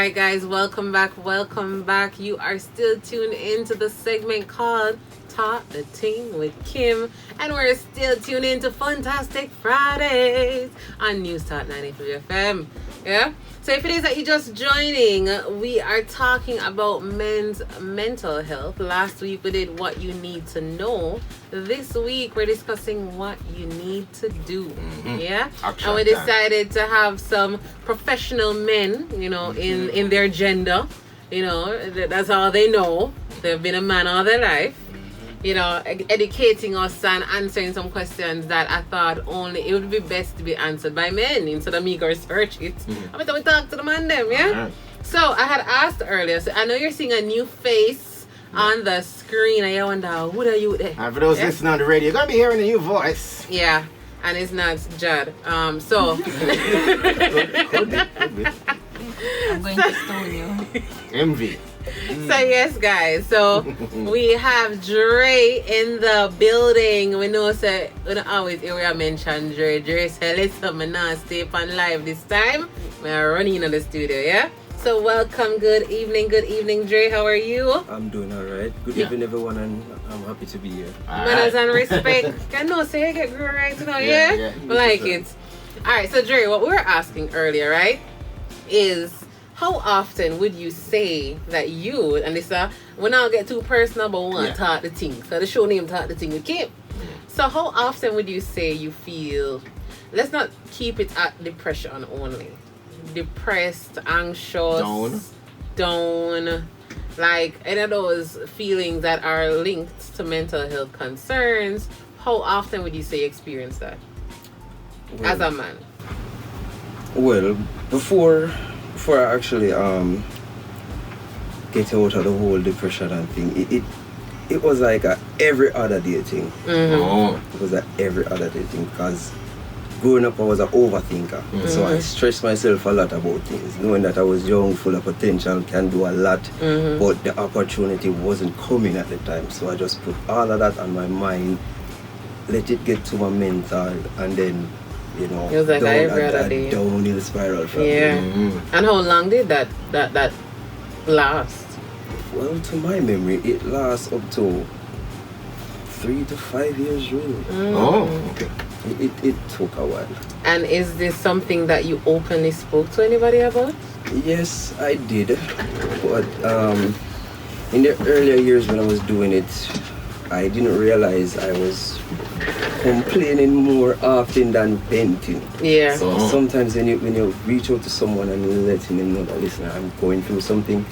Alright guys, welcome back. You are still tuned into the segment called Talk the Ting with Kim, and we're still tuned into Funtastic Fridays on News Talk 93 FM. Yeah? So if it is that you're just joining, we are talking about men's mental health. Last week we did what you need to know. This week we're discussing what you need to do. Yeah? Action and we time. decided to have some professional men, in their gender. That's all they know. They've been a man all their life. Educating us and answering some questions that I thought only it would be best to be answered by men instead of me go research it. I mean, we talk to the man them, yeah? So I had asked earlier, so I know you're seeing a new face on the screen and you wonder, who are you there? And for those listening on the radio, you're going to be hearing a new voice. Yeah, and it's not Judd. So... Could be. I'm going to stone you. Envy. So yes guys, so we have Dre in the building. We know say we don't always hear we mention Dre. Dre said listen, I'm not stay on live this time. We're running in the studio, yeah? So welcome, good evening Dre, how are you? I'm doing alright. Good evening everyone, and I'm happy to be here. Manners and respect. I know, say you get good right now, yeah? We like it. Alright, so Dre, what we were asking earlier, right, is how often would you say that you, and this we're not get too personal, but we want to talk the thing. So the show name Talk the Ting with Kim. So how often would you say you feel, let's not keep it at depression only. Depressed, anxious, down, like any of those feelings that are linked to mental health concerns. How often would you say you experience that as a man? Well, before I actually get out of the whole depression and thing, it was like a every other day thing. It was a every other day thing because growing up I was an overthinker. So I stressed myself a lot about things, knowing that I was young, full of potential, can do a lot, but the opportunity wasn't coming at the time. So I just put all of that on my mind, let it get to my mental, and then it was like every other day. Downhill spiral from there. And how long did that last? Well, to my memory, it lasts up to 3 to 5 years really. Okay. It took a while. And is this something that you openly spoke to anybody about? Yes, I did. But in the earlier years when I was doing it, I didn't realize I was complaining more often than venting. Yeah. So sometimes when you reach out to someone and you letting them know that listen, I'm going through something,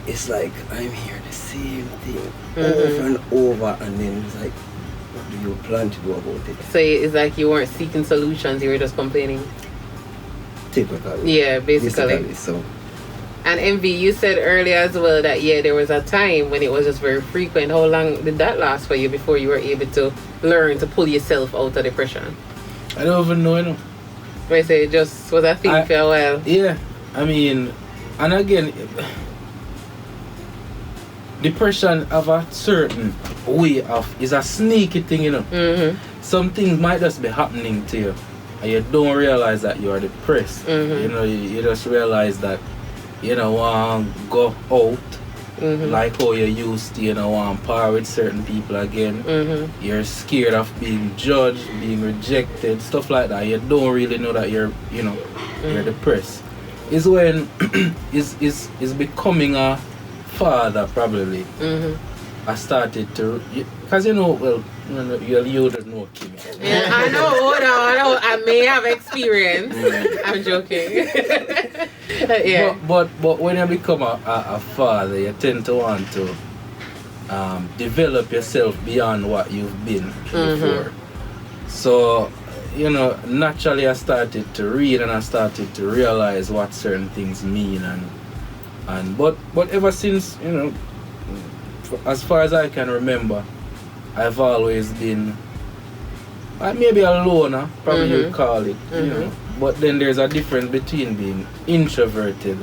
it's like I'm hearing the same thing over and over, and then it's like, what do you plan to do about it? So it's like you weren't seeking solutions, you were just complaining. Typically. Yeah, basically. So. And Envy, you said earlier as well that there was a time when it was just very frequent. How long did that last for you before you were able to learn to pull yourself out of depression? I don't even know. I say it just was a thing for a while. Yeah, I mean, and again, depression of a certain way of is a sneaky thing, Some things might just be happening to you, and you don't realize that you are depressed. You just realize that you don't want to go out like how you used to, want to par with certain people again. You're scared of being judged, being rejected, stuff like that. You don't really know that you're depressed. It's when is becoming a father probably. I started to, because you don't know Kimmie. Yeah, I know, I may have experience. I'm joking. Yeah. But when you become a father, you tend to want to develop yourself beyond what you've been before. So, naturally I started to read and I started to realize what certain things mean but ever since, as far as I can remember, I've always been maybe a loner, probably you'd call it, But then there's a difference between being introverted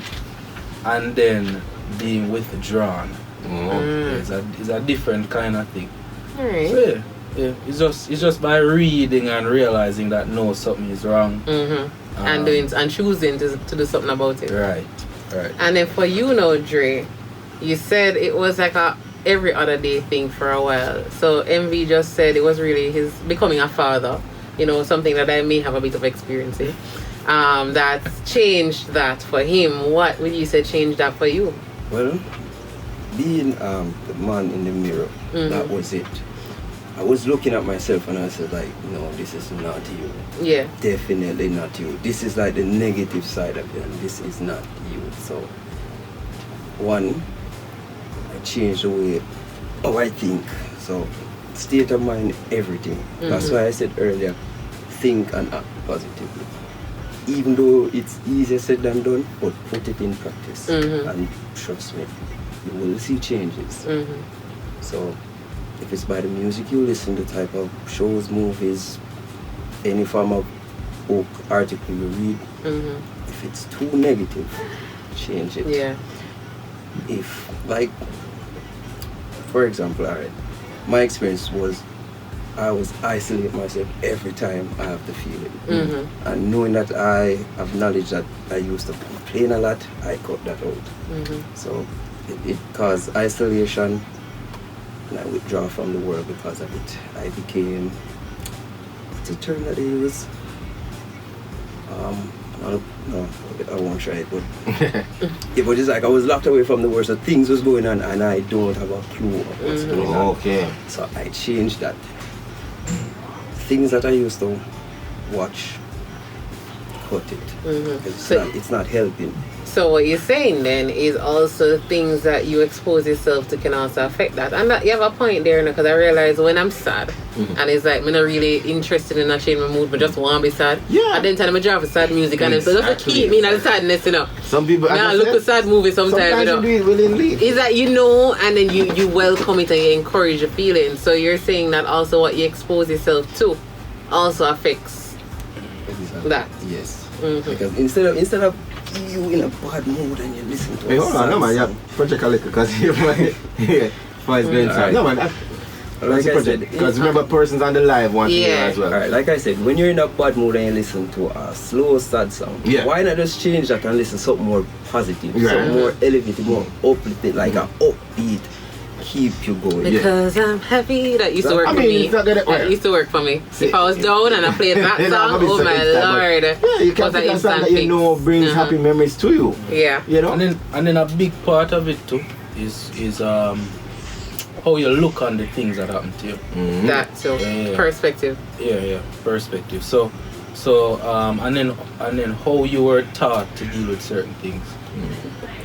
and then being withdrawn. It's a different kind of thing. Alright. So, Yeah, it's just by reading and realizing that no, something is wrong. And choosing to do something about it. Right. And then for you now, Dre, you said it was like a every other day thing for a while. So MV just said it was really his becoming a father, something that I may have a bit of experience in. That's changed that for him. What would you say changed that for you? Well, being the man in the mirror, that was it. I was looking at myself and I said like, no, this is not you. Yeah. Definitely not you. This is like the negative side of you and this is not you. So, one, I changed the way how I think. So, state of mind, everything. That's why I said earlier, think and act positively. Even though it's easier said than done, but put it in practice. And trust me, you will see changes. So, if it's by the music you listen, the type of shows, movies, any form of book, article you read, if it's too negative, change it. Yeah. If, like, for example, alright, my experience was I was isolating myself every time I have the feeling. And knowing that I have knowledge that I used to complain a lot, I cut that out. So it caused isolation. And I withdraw from the world because of it. I became, what's the term that they use? No, I won't try it, but it was just like I was locked away from the world, so things was going on and I don't have a clue of what's going on. Okay. So I changed that. Things that I used to watch, cut it. It's not helping. So what you're saying then is also things that you expose yourself to can also affect that. And that, you have a point there, because I realize when I'm sad, and it's like I'm not really interested in not changing my mood, but just want to be sad. Yeah. And then tell them I drive a sad music, and so just to keep me in the sadness, Some people, now look at sad movie sometimes, you do it willingly. Is that and then you welcome it and you encourage the feeling. So you're saying that also what you expose yourself to also affects that. Yes. Because instead of you in a bad mood and you listen to Hey, hold on, no man, you have project a little because you for his being sad. No man, like I said, because remember persons on the live want to hear as well. Alright, like I said, when you're in a bad mood and you listen to a slow, sad song, why not just change that and listen to something more positive, something more elevated, more uplifted, like an upbeat, keep you going. Because I'm happy. That used to work for me. That used to work for me. If I was down and I played that song, oh my lord. Yeah, you can pick a song that brings happy memories to you. Yeah. And then a big part of it too is how you look on the things that happen to you. That too. Perspective. Yeah, perspective. So and then how you were taught to deal with certain things.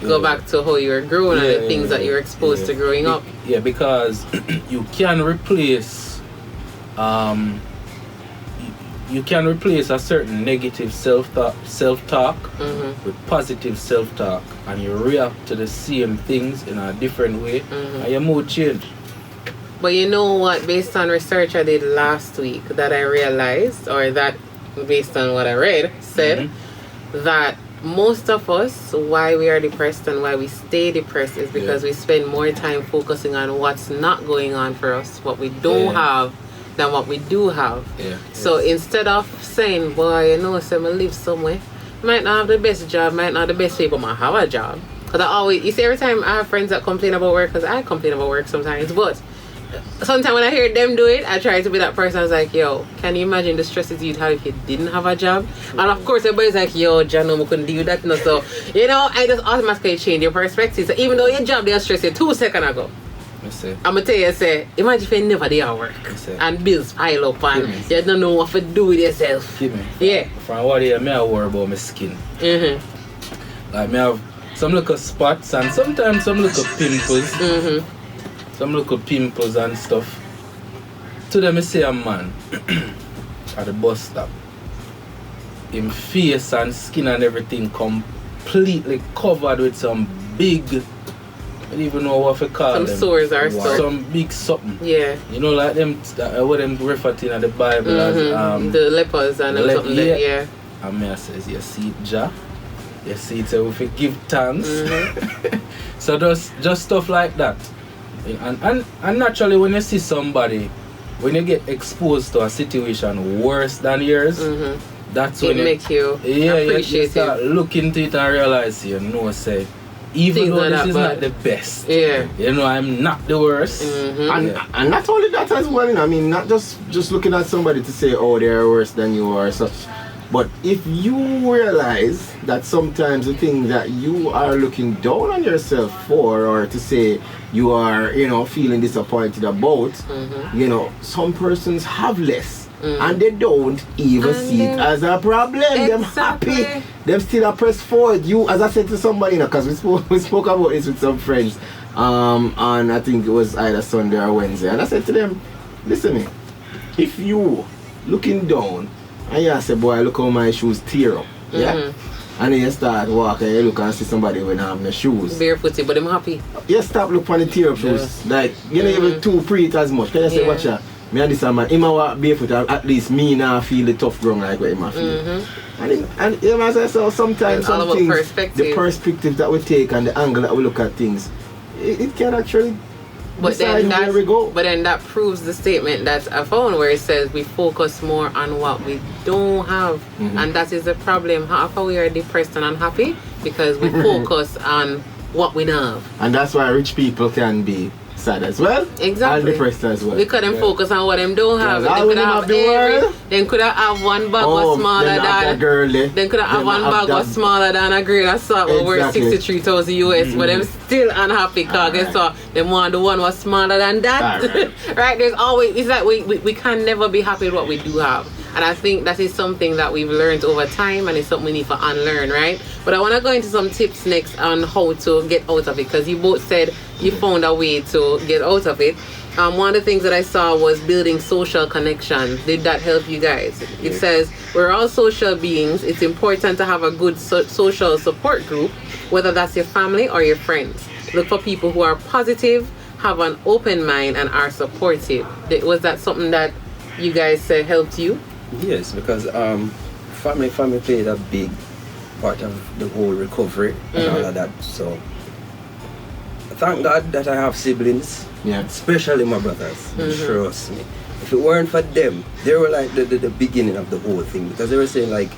Go back to how you were growing and the things that you were exposed to growing up. Yeah, because you can replace a certain negative self-talk with positive self-talk, and you react to the same things in a different way, and your mood change. But you know what, based on research I did last week, that I realized, or that based on what I read, said that most of us, why we are depressed and why we stay depressed is because we spend more time focusing on what's not going on for us, what we don't have, than what we do have. So instead of saying, boy, so I live somewhere, might not have the best job, might not have the best people, might have a job. Because you see, every time I have friends that complain about work, because I complain about work sometimes, but sometimes when I hear them do it, I try to be that person. I was like, yo, can you imagine the stresses you'd have if you didn't have a job? And of course everybody's like, yo, Jano, I couldn't do that. So I just automatically change your perspective. So even though your job they stress you 2 seconds ago, I'm gonna tell you, imagine if you never did your work and bills pile up and you don't know what to do with yourself. Yeah. From what year, I worry about my skin. Like I have some little spots and sometimes some little pimples. Some little pimples and stuff. To them, I say a man at the bus stop, him face and skin and everything completely covered with some big, I don't even know what to call them. Some sores or stuff. Some big something. Yeah. Like them, what them refer to in the Bible as the lepers and something like that. And me says, you see it, Jah? You see it, so if you give thanks. So just stuff like that. And naturally when you see somebody when you get exposed to a situation worse than yours, that's when it make you appreciate you start looking into it and realize, you know, say, even though this is not the best, you know, I'm not the worst. And not only that as well, you know, I mean, not just looking at somebody to say, oh, they're worse than you or such. But if you realize that sometimes the thing that you are looking down on yourself for, or to say you are, you know, feeling disappointed about, you know, some persons have less. And they don't even see it as a problem. Them happy. Them still are press forward. You, as I said to somebody, you know, because we spoke about this with some friends, and I think it was either Sunday or Wednesday, and I said to them, listen, me, if you looking down and you say, boy, look how my shoes tear up, and then you start walking and you look and see somebody when having the shoes barefooted, but I'm happy. You stop look on the tear up shoes, like you know, even too pre it as much. Can you say, watch out? Me and this man, him walk barefoot, at least me now feel the tough ground like what him feel. And you know, as I said, sometimes some things, the perspective that we take and the angle that we look at things, it can actually decide where we go. But then that proves the statement that I found where it says we focus more on what we don't have. And that is the problem. Half of we are depressed and unhappy because we focus on what we don't have. And that's why rich people can be sad as well, and depressed as well. Because them focus on what them don't have. They could have then could have one bag was smaller than then could have one bag was smaller than a grain of salt worth 63,000 US, but them still unhappy because guess what? Them want the one was smaller than that. Right? There's always, it's like we can never be happy with what we do have. And I think that is something that we've learned over time, and it's something we need to unlearn, right? But I want to go into some tips next on how to get out of it, because you both said you found a way to get out of it. One of the things that I saw was building social connection. Did that help you guys? It says, we're all social beings. It's important to have a good social support group, whether that's your family or your friends. Look for people who are positive, have an open mind, and are supportive. Was that something that you guys said helped you? Yes, because family played a big part of the whole recovery and all of that. So thank God that I have siblings, especially my brothers. Trust me. If it weren't for them, they were like the beginning of the whole thing, because they were saying like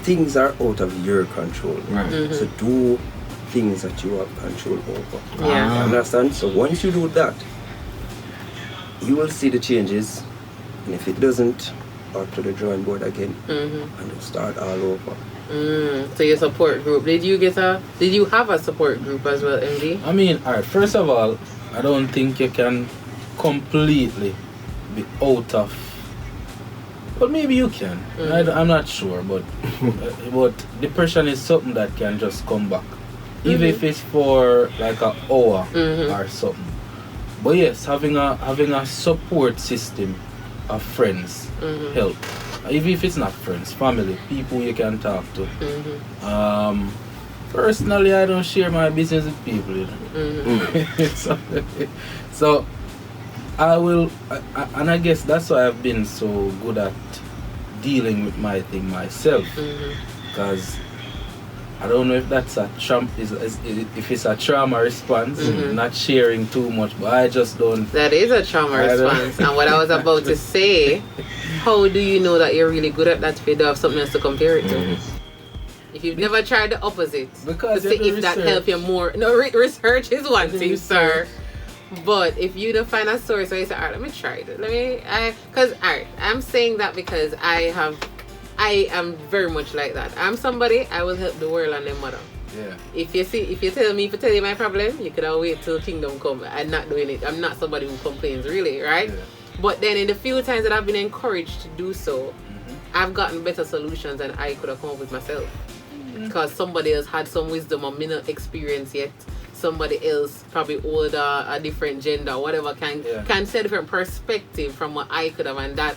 things are out of your control. So do things that you have control over. You understand? So once you do that, you will see the changes. And if it doesn't, back to the drawing board again and start all over. So your support group. Did you have a support group as well, MD? I mean, alright, first of all, I don't think you can completely be out of, well, maybe you can. I'm not sure, but depression is something that can just come back, even if it's for like an hour or something. But yes, having a support system of friends help. Even if it's not friends, family, people you can talk to. Personally, I don't share my business with people, you know. So I will, and I guess that's why I've been so good at dealing with my thing myself, because I don't know if that's a if it's a trauma response, not sharing too much, but I just don't. That is a trauma response. And what I was about to say, how do you know that you're really good at that if you don't have something else to compare it to? If you've never tried the opposite, because to see if that helps you more. No, research is one thing, sir. But if you don't find a source where you say, alright, let me try it. I'm saying that because I am very much like that. I'm somebody, I will help the world and their mother. Yeah. If you tell you my problem, you could wait till kingdom come. I'm not doing it. I'm not somebody who complains, really, right? Yeah. But then in the few times that I've been encouraged to do so, I've gotten better solutions than I could have come up with myself. Because somebody else had some wisdom or me not experience yet. Somebody else, probably older, a different gender, whatever, can see a different perspective from what I could have, and that.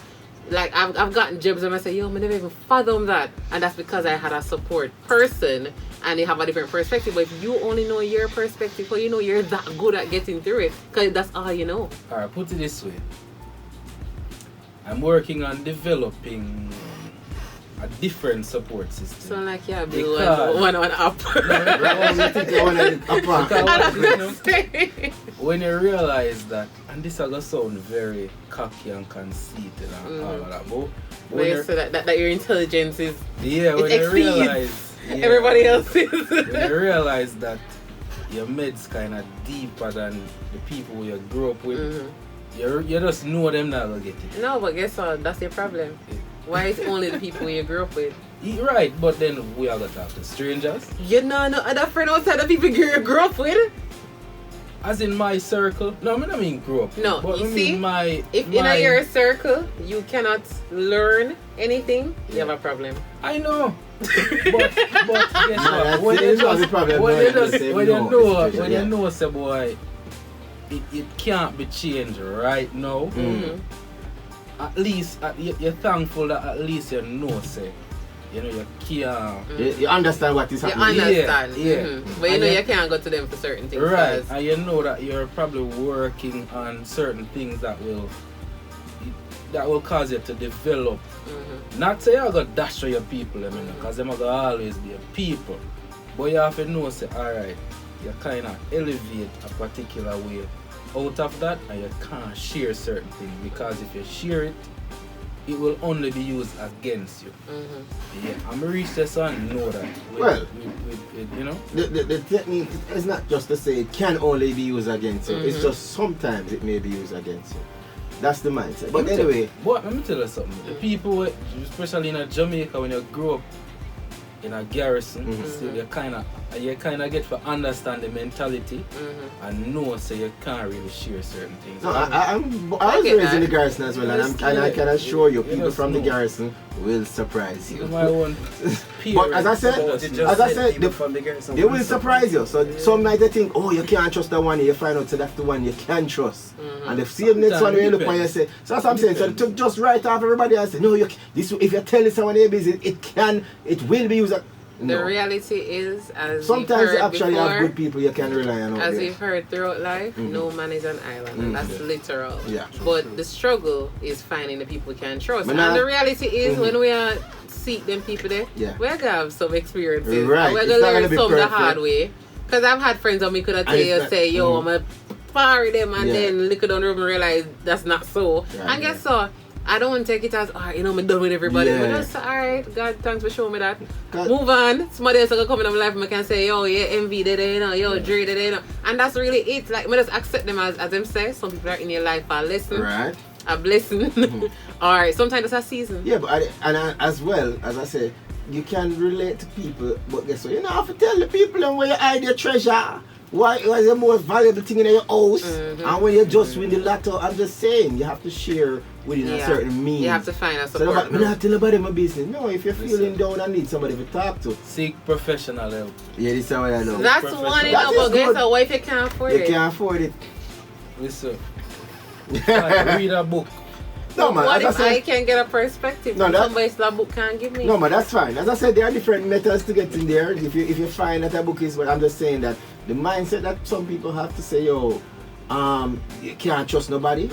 Like, I've gotten jobs and I say, yo, I never even fathom that. And that's because I had a support person and they have a different perspective. But if you only know your perspective, well, you know you're that good at getting through it, because that's all you know. Alright, put it this way. I'm working on developing a different support system. So like yeah, be Because- one up. When you realize that, and this is gonna sound very cocky and conceited and all of that, but when you, So that your intelligence is yeah, when it you exceeds realize everybody else's. when you realize that your meds kind of deeper than the people you grew up with, you just know them not gonna get it. No, but guess what? That's your problem. Why is only the people you grew up with? Right, but then we are gonna talk to strangers. You know no other friend outside the people you grew up with? As in my circle. No, I mean grow up. No, but you I see, mean my If my, in your circle you cannot learn anything, you have a problem. I know. but guess what? When that's the problem. When you know say boy it can't be changed right now. At least you're thankful that at least you know say you know you can't you understand what is You happening. understand. Yeah. But you And know you- you can't go to them for certain things. right, 'cause- and you know that you're probably working on certain things that will cause you to develop. Not say you're gonna dash to your people, I mean, because them are gonna always be a people. But you have to know, say, alright, you kind of elevate a particular way out of that, and you can't share certain things, because if you share it, it will only be used against you. Yeah, I'm a reach this and know that. Well, you know? The technique is not just to say it can only be used against you. It's just sometimes it may be used against you. That's the mindset. But anyway, But let me tell you something. The people, especially in Jamaica, when you grow up in a garrison, so you kind of get to understand the mentality and know so you can't really share certain things. no, I was raised in the garrison as well, and I can assure you, people from the garrison will surprise you. My own But as I said, from the garrison they will surprise you. So some might think, oh, you can't trust that one. You find out so that's the one you can trust. And the same next one when you look and you say, so that's what I'm saying. So they took just right off everybody and say, no, this if you tell someone you're busy, it will be used. The reality is, as sometimes we've you heard actually before, have good people you can rely on. as we've heard throughout life, no man is an island, and that's literal. Yeah. But the struggle is finding the people we can trust. But And now- the reality is, when we are seek them people there, Yeah. we're gonna have some experiences. Right. And we're It's gonna not learn gonna be some the perfect. hard way. Because I've had friends on me could have tell it's you, not- say, yo, I'm a fire them, and Yeah. then look at on the room and realize that's not so. Right, And guess what? I don't want to take it as, alright, I'm done with everybody. Yeah. But just, alright, God, thanks for showing me that. 'Cause- Move on. Somebody else will come in my life and I can say, yo, yeah, envy, you know, yo, Dre, you know. And that's really it. Like, I just accept them as them say. Some people are in your life are a lesson, Right. a blessing. Alright, sometimes it's a season. Yeah, but as well, as I say, you can relate to people, but guess what? You don't have to tell the people them where you hide your treasure. What is the most valuable thing in your house? And when you just win the lotto, I'm just saying, you have to share within a certain means. You have to find a So support. I'm not tell nobody my business. No, if you're feeling down and need somebody to talk to. Seek professional help. Yeah, this is how I know. That's Professional. one, you That know, is but guess good. what? What if you can't afford You it? can't afford it. Listen. Read a book. No, man, What as I if I said, can get a perspective No, from that- somebody that book can't give me? no, but that's fine. As I said, there are different methods to get in there. If you find that a book is, but I'm just saying that the mindset that some people have to say, yo, you can't trust nobody.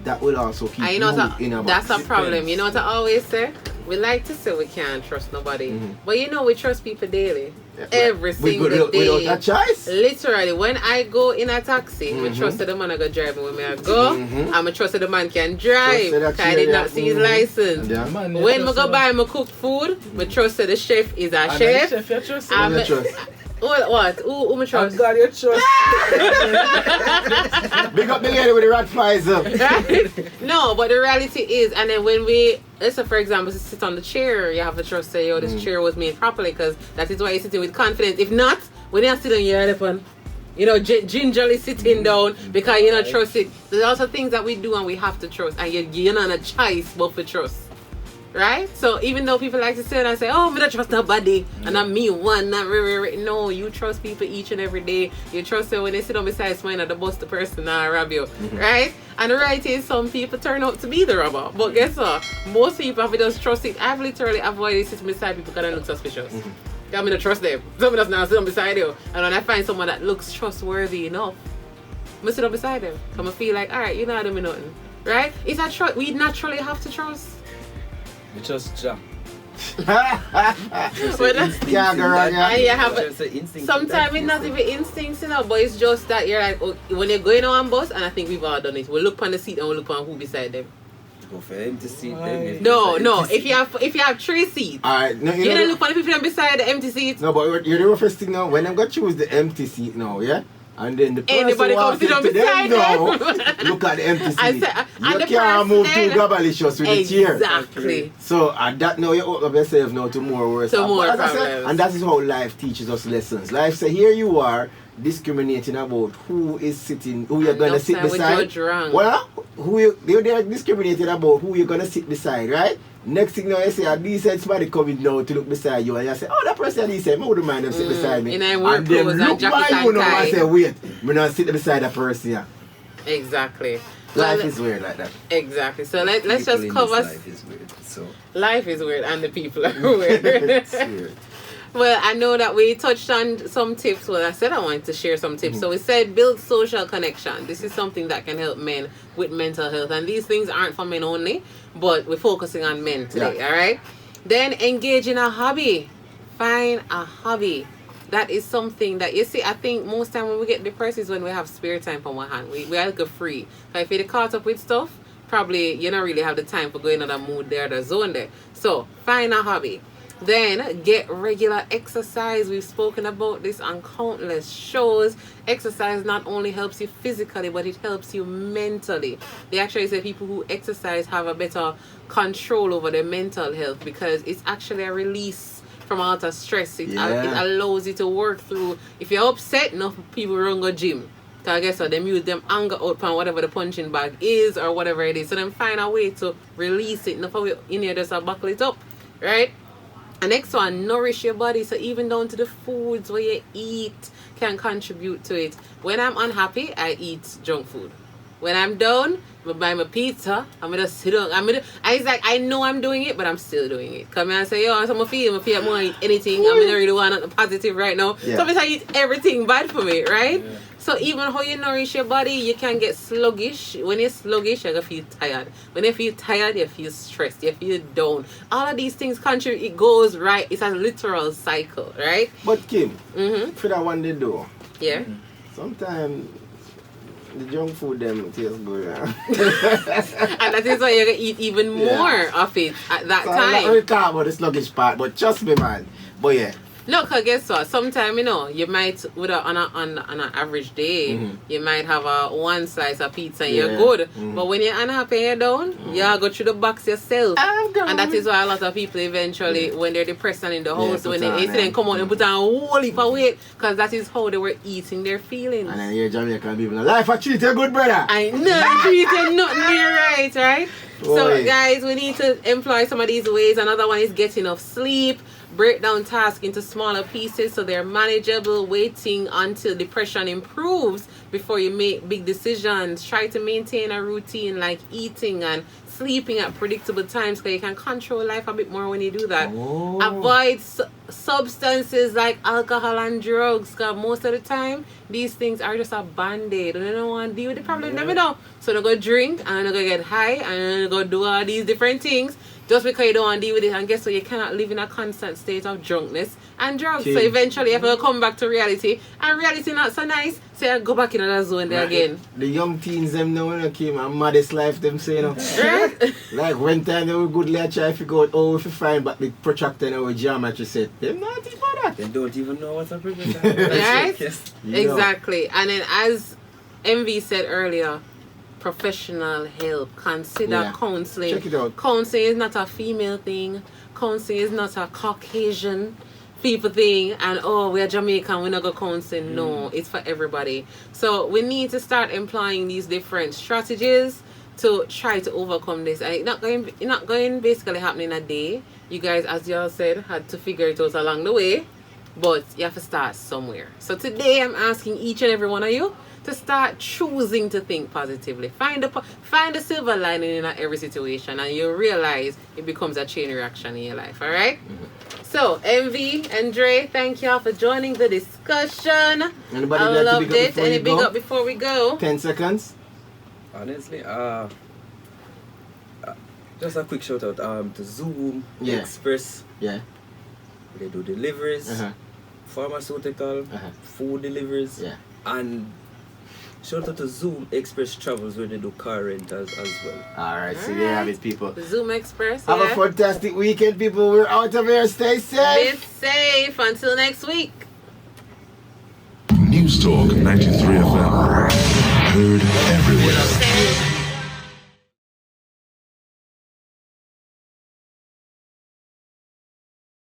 That will also keep And you know in a that's box. a problem. You know what I always say? We like to say we can't trust nobody, but you know we trust people daily, every single day. Without a choice. Literally, when I go in a taxi, I trust that the man I go driving with me. I go, I'm a trust that the man can drive. Trust that Cause I did not see his license. Yeah. Man, When I go buy my cooked food, I trust that the chef is a chef. Chef, you trust I'm Who you a- trust? What? Who I I trust? got your trust. Big up the lady with the rat flies up. Right? No, but the reality is, and then when we, let's say for example, sit on the chair, you have to trust say, yo, this chair was made properly, because that is why you're sitting with confidence. If not, when you're sitting, you're elephant, you know, gingerly sitting down because you don't trust it. There's also things that we do and we have to trust, and you're not a choice but for trust. Right? So even though people like to say it and say, oh, I don't trust nobody, and I'm me one, not really, no, you trust people each and every day. You trust them when they sit on beside someone at the bus, the person now rob you. Right? And the reality is some people turn out to be the robber. But guess what? Most people have just trust it. I've literally avoided sitting beside people because they look suspicious. I'm gonna trust them. Someone does not sit on beside you. And when I find someone that looks trustworthy enough, I'm gonna sit on beside them. I'm gonna feel like, alright, you're not doing nothing. Right? It's a trust. We naturally have to trust. You just jump. Yeah, girl, yeah. And you have sometimes it's not even instincts, you know, but it's just that you're like, oh, when you're going on bus, and I think we've all done it. We look on the seat and we look on who beside them. Go for empty seat. Then No. If you have 3 seats, Alright, no, you don't look on the people beside the empty seat. No, but you're the first thing now. When I'm gonna choose the empty seat now, yeah. And then the person Anybody comes walking to to beside them now, them. look at the empty seat. And You the can't person move then- too gabalicious with the chair. Exactly. So at that now you open up yourself now to more worse. To more As I said, problems. and that is how life teaches us lessons. Life say here you are discriminating about who is sitting, who you're gonna sit beside. Well, they're discriminating about who you're gonna sit beside, right? Next thing now you say a decent somebody coming now to look beside you and you say, oh, that person decent, I wouldn't mind them sit beside me. And then look by you now and say, wait, I'm not sit beside that person here. Exactly. Life is weird like that. Exactly. So let's just cover. Life is weird. So Life is weird and the people are weird. It's weird. Well, I know that we touched on some tips. Well, I said I wanted to share some tips. So we said build social connection. This is something that can help men with mental health. And these things aren't for men only, but we're focusing on men today, all right? Then engage in a hobby. Find a hobby. That is something that, you see, I think most time when we get depressed is when we have spare time from one hand. We are like free. So if you're caught up with stuff, probably you don't really have the time for going in a mood there, the zone there. So find a hobby. Then get regular exercise. We've spoken about this on countless shows. Exercise not only helps you physically, but it helps you mentally. They actually say people who exercise have a better control over their mental health because it's actually a release from a lot of stress. It allows you to work through. If you're upset, enough people run go gym. Because I guess so, them use them anger out on whatever the punching bag is or whatever it is. So then find a way to release it. Enough of it in here just buckle it up. Right? The next one, nourish your body. So even down to the foods where you eat can contribute to it. When I'm unhappy, I eat junk food. When I'm down, I buy my pizza. I'm gonna sit down. It's like I know I'm doing it, but I'm still doing it. Come here and say, yo, so I feel more eat anything. I'm not really want nothing positive right now. Yeah. So I eat everything bad for me, right? Yeah. So even how you nourish your body, you can get sluggish. When you're sluggish, you're gonna feel tired. When you feel tired, you feel stressed. You feel down. All of these things contribute. It goes right. It's a literal cycle, right? But Kim, for that one they do. Yeah. Sometimes the junk food them tastes good. And that is why you're gonna eat even more of it at that time. I'm not really talking about the sluggish part, but trust me, man. But yeah. No, cause guess what? Sometimes you might on an average day, you might have one slice of pizza and you're good. But when you're unhappy and you're down, you go through the box yourself. And that is why a lot of people eventually, when they're depressed and in the house, when they then come out and put on a whole heap of weight, because that is how they were eating their feelings. And then you're Jamaican people, life I treat you good, brother. I know, treating nothing near right? So guys, we need to employ some of these ways. Another one is get enough sleep. Break down tasks into smaller pieces so they're manageable. Waiting until depression improves before you make big decisions. Try to maintain a routine like eating and sleeping at predictable times because you can control life a bit more when you do that. Avoid substances like alcohol and drugs because most of the time these things are just a band-aid and they don't want to deal with the problem. Never know. So they go drink and they go get high and they go do all these different things just because you don't want to deal with it. And guess what? You cannot live in a constant state of drunkenness and drugs. So eventually you have to come back to reality, and reality not so nice, so you go back in another zone there again. The young teens them now when they came and maddest life them say, you know. Like one time they were good like try to figure out if you find back the protractor and our geometry set. They're not even that. They don't even know what's a protractor. Right? Exactly. And then as MV said earlier, professional help. Consider counseling. Check it out. Counseling is not a female thing. Counseling is not a Caucasian people thing. And we're Jamaican, we're not going counseling. No, it's for everybody. So we need to start employing these different strategies to try to overcome this. And it's not going basically happening in a day. You guys, as y'all said, had to figure it out along the way. But you have to start somewhere. So today I'm asking each and every one of you to start choosing to think positively. Find the silver lining in every situation, and you'll realize it becomes a chain reaction in your life. All right? So, MV and Dre, thank y'all for joining the discussion. Anybody I like loved to it. Any big up before we go? 10 seconds. Honestly, Just a quick shout out to Zoom, Yeah. Express. Yeah. They do deliveries, pharmaceutical, food deliveries, and shout out to Zoom Express Travels where they do car rentals as well. Alright, so there you have it, people. Zoom Express. Have a fantastic weekend, people. We're out of here. Stay safe. Be safe until next week. News Talk 93 FM. Heard everywhere.